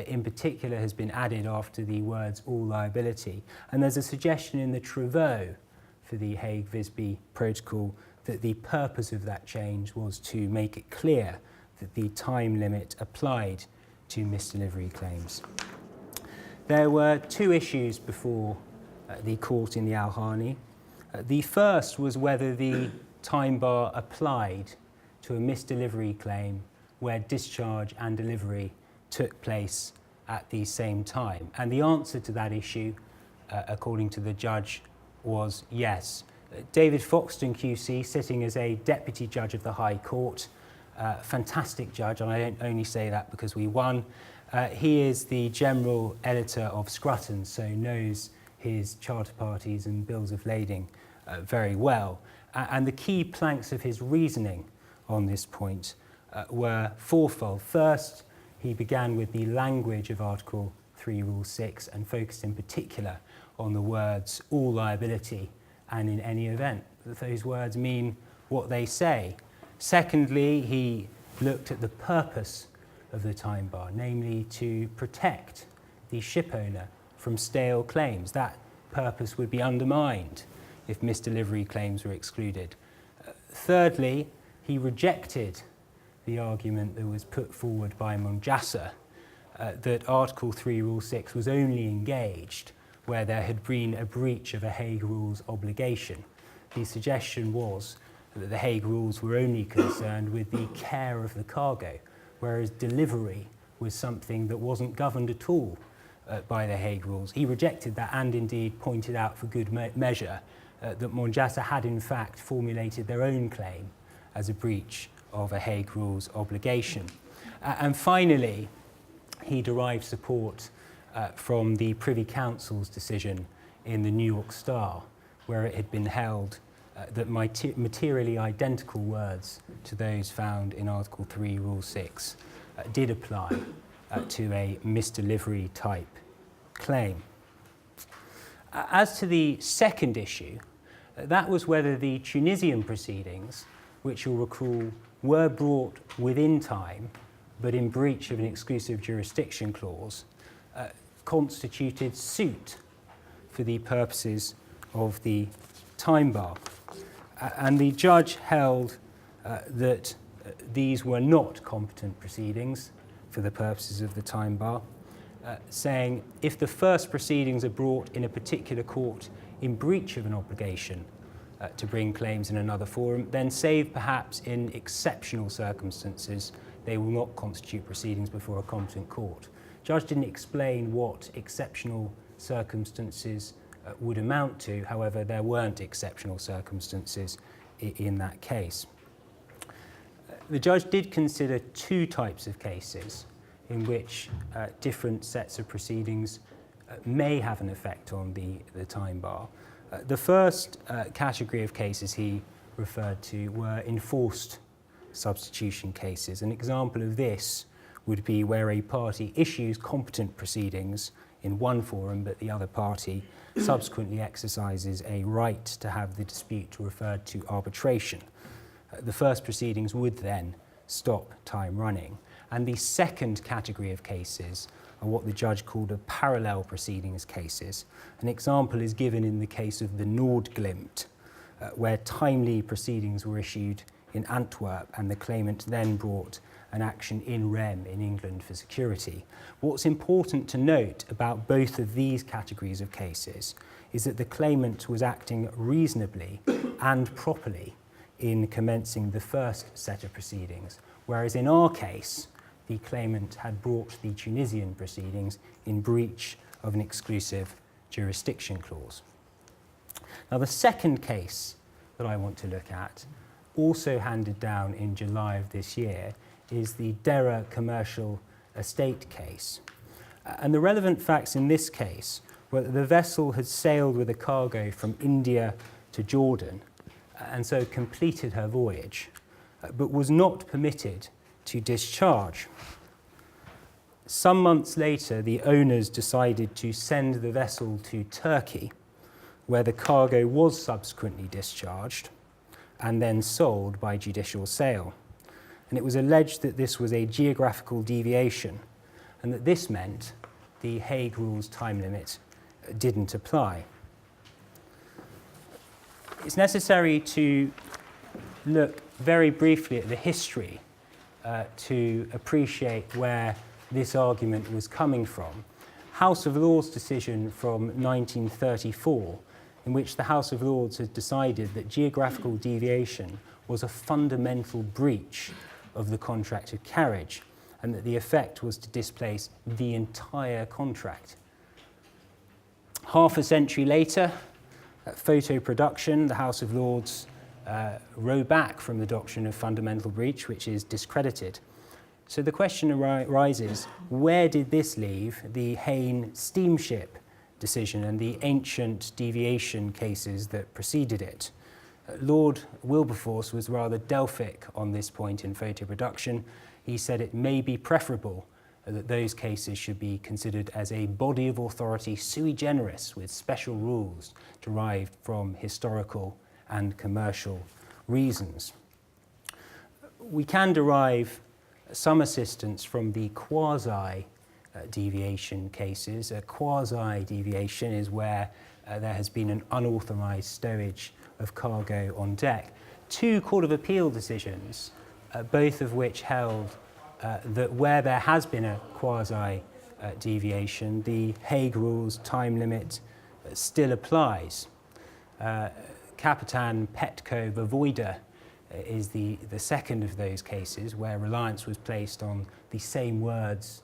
in particular has been added after the words all liability. And there's a suggestion in the Travaux for the Hague Visby protocol that the purpose of that change was to make it clear that the time limit applied to misdelivery claims. There were two issues before the court in the Harney. The first was whether the time bar applied to a misdelivery claim where discharge and delivery took place at the same time. And the answer to that issue, according to the judge, was yes. David Foxton QC, sitting as a deputy judge of the High Court, fantastic judge, and I don't only say that because we won. He is the general editor of Scrutton, so knows his charter parties and bills of lading very well. And the key planks of his reasoning on this point were fourfold. First, he began with the language of Article 3, Rule 6, and focused in particular on the words all liability and in any event. Those words mean what they say. Secondly, he looked at the purpose of the time bar, namely to protect the ship owner from stale claims. That purpose would be undermined if misdelivery claims were excluded. Thirdly, he rejected the argument that was put forward by Monjassa that Article 3, Rule 6 was only engaged where there had been a breach of a Hague Rules obligation. The suggestion was that the Hague Rules were only concerned with the care of the cargo, whereas delivery was something that wasn't governed at all by the Hague Rules. He rejected that and indeed pointed out for good measure that Monjassa had in fact formulated their own claim as a breach of a Hague Rules obligation. And finally, he derived support from the Privy Council's decision in the New York Star, where it had been held that materially identical words to those found in Article 3, Rule 6 did apply to a misdelivery type claim. As to the second issue, that was whether the Tunisian proceedings, which you'll recall were brought within time but in breach of an exclusive jurisdiction clause, constituted suit for the purposes of the time bar. And the judge held that these were not competent proceedings for the purposes of the time bar, saying if the first proceedings are brought in a particular court in breach of an obligation to bring claims in another forum, then save perhaps in exceptional circumstances, they will not constitute proceedings before a competent court. Judge didn't explain what exceptional circumstances would amount to. However, there weren't exceptional circumstances in that case. The judge did consider two types of cases in which different sets of proceedings may have an effect on the time bar. The first category of cases he referred to were enforced substitution cases. An example of this would be where a party issues competent proceedings in one forum, but the other party subsequently exercises a right to have the dispute referred to arbitration. The first proceedings would then stop time running. And the second category of cases are what the judge called a parallel proceedings cases. An example is given in the case of the Nordglimt, where timely proceedings were issued in Antwerp and the claimant then brought an action in rem in England for security. What's important to note about both of these categories of cases is that the claimant was acting reasonably and properly in commencing the first set of proceedings, whereas in our case, the claimant had brought the Tunisian proceedings in breach of an exclusive jurisdiction clause. Now, the second case that I want to look at, also handed down in July of this year, is the Dara commercial estate case. And the relevant facts in this case were that the vessel had sailed with a cargo from India to Jordan and so completed her voyage, but was not permitted to discharge. Some months later, the owners decided to send the vessel to Turkey, where the cargo was subsequently discharged and then sold by judicial sale. And it was alleged that this was a geographical deviation and that this meant the Hague Rules time limit didn't apply. It's necessary to look very briefly at the history to appreciate where this argument was coming from. House of Lords decision from 1934, in which the House of Lords had decided that geographical deviation was a fundamental breach of the contract of carriage and that the effect was to displace the entire contract. Half a century later, photo production, the House of Lords row back from the doctrine of fundamental breach, which is discredited. So the question arises, where did this leave the Haine steamship decision and the ancient deviation cases that preceded it? Lord Wilberforce was rather Delphic on this point in photo production. He said it may be preferable that those cases should be considered as a body of authority sui generis with special rules derived from historical and commercial reasons. We can derive some assistance from the quasi-deviation cases. A quasi-deviation is where there has been an unauthorised stowage of cargo on deck. Two Court of Appeal decisions, both of which held that where there has been a quasi-deviation, the Hague Rules time limit still applies. Capitan Petco Voivode is the second of those cases where reliance was placed on the same words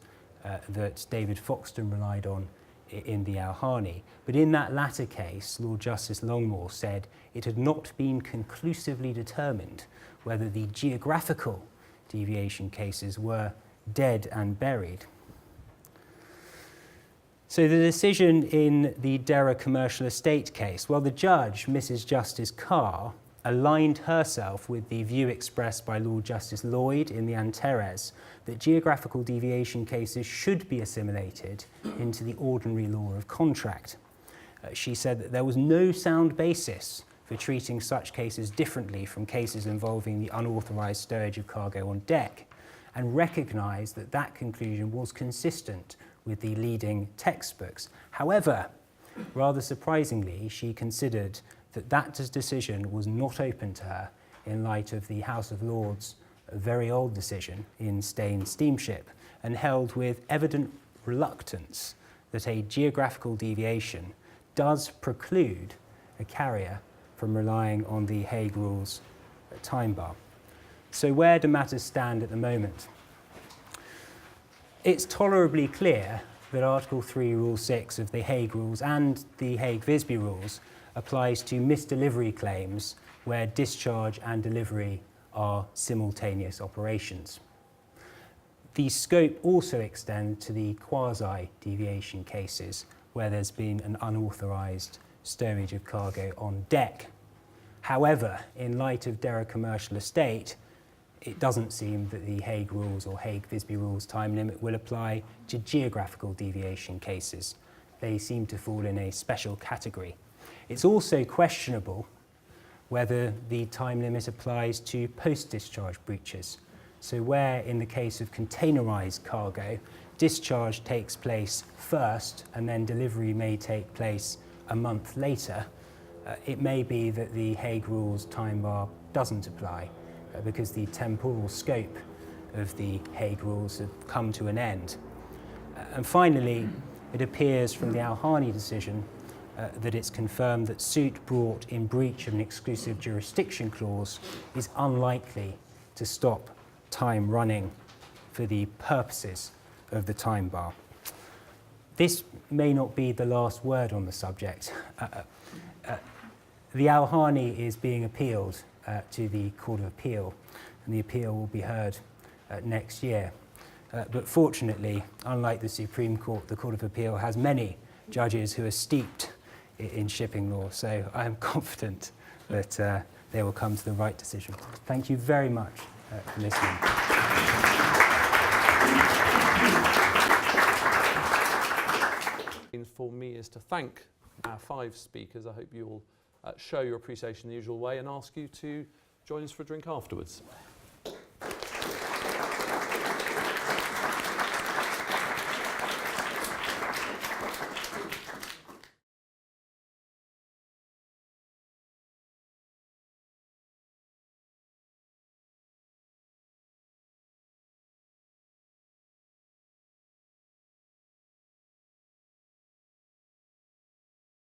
that David Foxton relied on in the Harney. But in that latter case, Lord Justice Longmore said it had not been conclusively determined whether the geographical deviation cases were dead and buried. So the decision in the Dara commercial estate case, well, the judge, Mrs. Justice Carr, aligned herself with the view expressed by Lord Justice Lloyd in the Antares that geographical deviation cases should be assimilated into the ordinary law of contract. She said that there was no sound basis for treating such cases differently from cases involving the unauthorised stowage of cargo on deck, and recognised that that conclusion was consistent with the leading textbooks. However, rather surprisingly, she considered that that decision was not open to her in light of the House of Lords' very old decision in Staines Steamship, and held with evident reluctance that a geographical deviation does preclude a carrier from relying on the Hague Rules time bar. So where do matters stand at the moment? It's tolerably clear that Article 3, Rule 6 of the Hague Rules and the Hague-Visby Rules applies to misdelivery claims where discharge and delivery are simultaneous operations. The scope also extends to the quasi-deviation cases where there's been an unauthorised stowage of cargo on deck. However, in light of Dara Commercial Estate, it doesn't seem that the Hague Rules or Hague-Visby Rules time limit will apply to geographical deviation cases. They seem to fall in a special category. It's also questionable whether the time limit applies to post-discharge breaches. So where, in the case of containerised cargo, discharge takes place first and then delivery may take place a month later, it may be that the Hague Rules time bar doesn't apply because the temporal scope of the Hague Rules have come to an end. And finally, it appears from the Harney decision that it's confirmed that suit brought in breach of an exclusive jurisdiction clause is unlikely to stop time running for the purposes of the time bar. This may not be the last word on the subject. The Harney is being appealed to the Court of Appeal, and the appeal will be heard next year. But fortunately, unlike the Supreme Court, the Court of Appeal has many judges who are steeped in shipping law, so I am confident that they will come to the right decision. Thank you very much for listening. For me is to thank our 5 speakers. I hope you will show your appreciation in the usual way and ask you to join us for a drink afterwards.